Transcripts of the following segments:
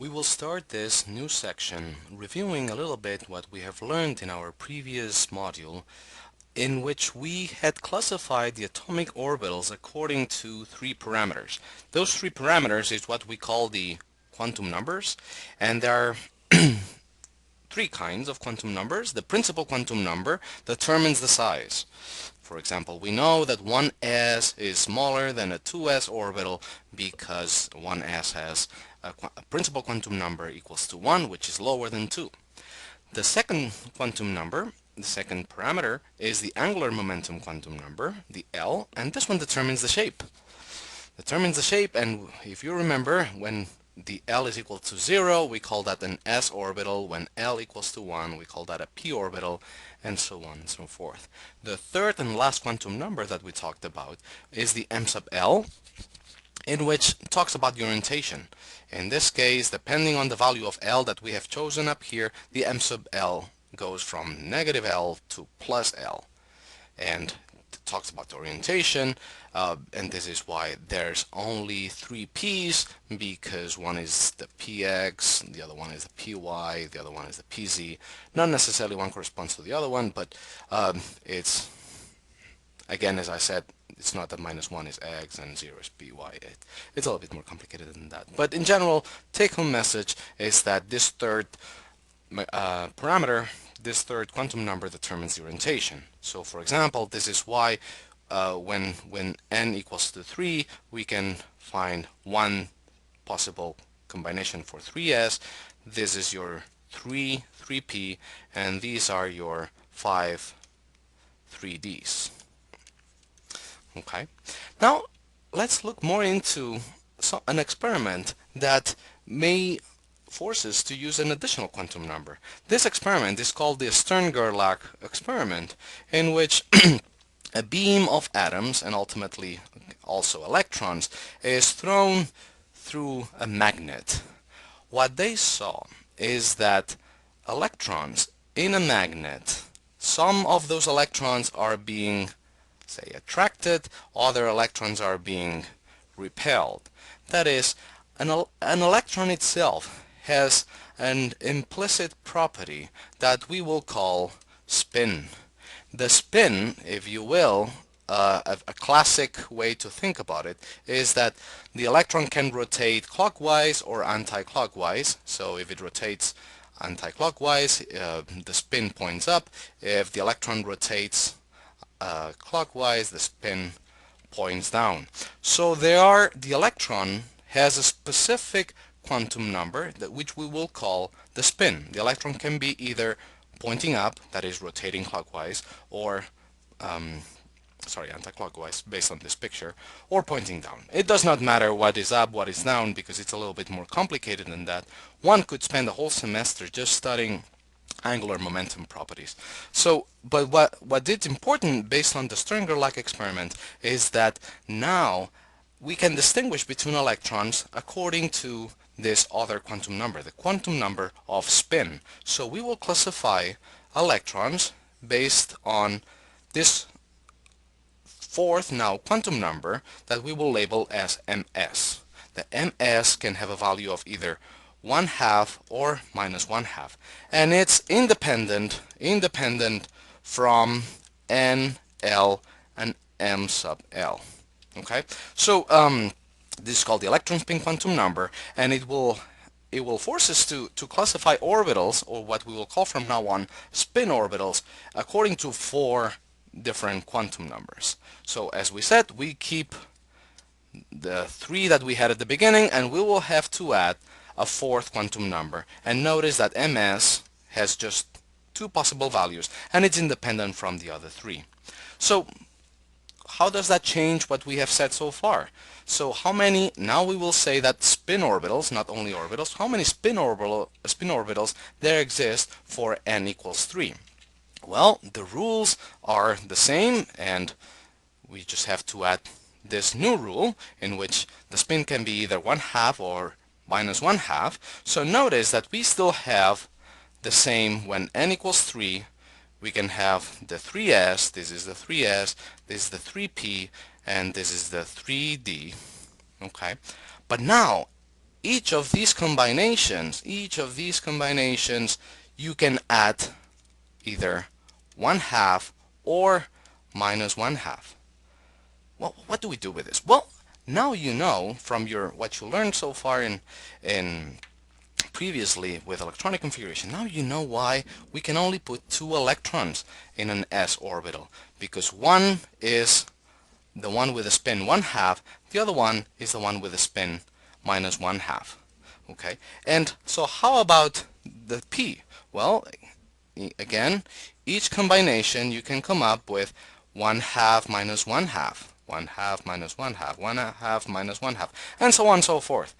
We will start this new section reviewing a little bit what we have learned in our previous module, in which we had classified the atomic orbitals according to three parameters. Those three parameters is what we call the quantum numbers, and there are three kinds of quantum numbers. The principal quantum number determines the size. For example, we know that 1s is smaller than a 2s orbital because 1s has a principal quantum number equals to 1, which is lower than 2. The second quantum number, the second parameter, is the angular momentum quantum number, the L, and this one determines the shape. And if you remember, when the L is equal to 0, we call that an s orbital. When L equals to 1, we call that a p orbital, and so on and so forth. The third and last quantum number that we talked about is the M sub L, in which talks about the orientation. In this case, depending on the value of L that we have chosen up here, the M sub L goes from negative L to plus L. And talks about orientation, and this is why there's only three P's, because one is the PX, the other one is the PY, the other one is the PZ. Not necessarily one corresponds to the other one, but it's, again, as I said, it's not that -1 is X and 0 is PY. It's a little bit more complicated than that. But in general, take-home message is that this third parameter, this third quantum number, determines the orientation. So for example, this is why when n equals to 3, we can find one possible combination for 3s. This is your 3p, and these are your 5 3ds. Okay, now let's look more into an experiment that may force us to use an additional quantum number. This experiment is called the Stern-Gerlach experiment, in which a beam of atoms, and ultimately also electrons, is thrown through a magnet. What they saw is that electrons in a magnet, some of those electrons are being, say, attracted, other electrons are being repelled. That is, an electron itself has an implicit property that we will call spin. The spin, if you will, a classic way to think about it is that the electron can rotate clockwise or anti-clockwise. So if it rotates anti-clockwise, the spin points up. If the electron rotates clockwise, the spin points down. So the electron has a specific quantum number which we will call the spin. The electron can be either pointing up, that is rotating clockwise, or anti-clockwise based on this picture, or pointing down. It does not matter what is up, what is down, because it's a little bit more complicated than that. One could spend a whole semester just studying angular momentum properties. So, but what is important based on the Stern-Gerlach experiment is that now we can distinguish between electrons according to this other quantum number, the quantum number of spin. So we will classify electrons based on this fourth now quantum number that we will label as ms. The ms can have a value of either 1/2 or -1/2, and it's independent from n, l, and m sub l. Okay, so this is called the electron spin quantum number, and it will force us to classify orbitals, or what we will call from now on spin orbitals, according to 4 different quantum numbers. So as we said, we keep the 3 that we had at the beginning, and we will have to add a 4th quantum number. And notice that ms has just 2 possible values, and it's independent from the other 3. So how does that change what we have said so far? So how many, now we will say that spin orbitals, not only orbitals, how many spin orbitals there exist for n equals 3? Well, the rules are the same, and we just have to add this new rule in which the spin can be either 1/2 or -1/2. So notice that we still have the same when n equals 3. We can have the 3s, this is the 3s, this is the 3p, and this is the 3d. Okay, but now each of these combinations, you can add either 1/2 or -1/2. Well, what do we do with this? Well, now you know from what you learned so far in previously with electronic configuration, now you know why we can only put 2 electrons in an s orbital, because one is the one with a spin 1/2, the other one is the one with a spin -1/2. Okay, and so how about the p? Well, again, each combination you can come up with 1/2 -1/2, 1/2 -1/2, 1/2 -1/2, and so on and so forth.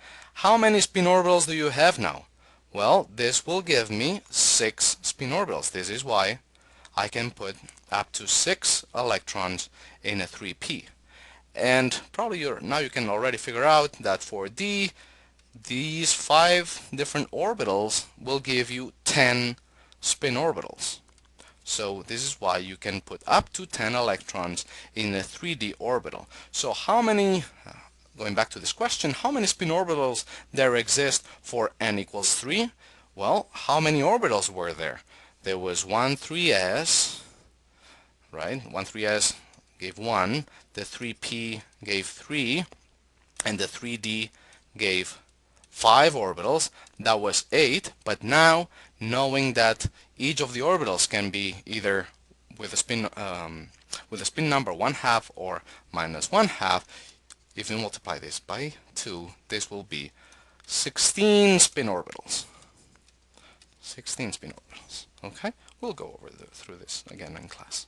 How many spin orbitals do you have now? Well, this will give me 6 spin orbitals. This is why I can put up to 6 electrons in a 3p. And probably now you can already figure out that for D, these 5 different orbitals will give you 10 spin orbitals. So this is why you can put up to 10 electrons in a 3D orbital. So how many, going back to this question, how many spin orbitals there exist for n equals 3? Well, how many orbitals were there? There was 1 3s, right? 1 3s gave 1, the 3p gave 3, and the 3d gave 5 orbitals. That was 8, but now, knowing that each of the orbitals can be either with a spin number 1/2 or -1/2, if you multiply this by 2, this will be 16 spin orbitals. 16 spin orbitals. Okay, we'll go over through this again in class.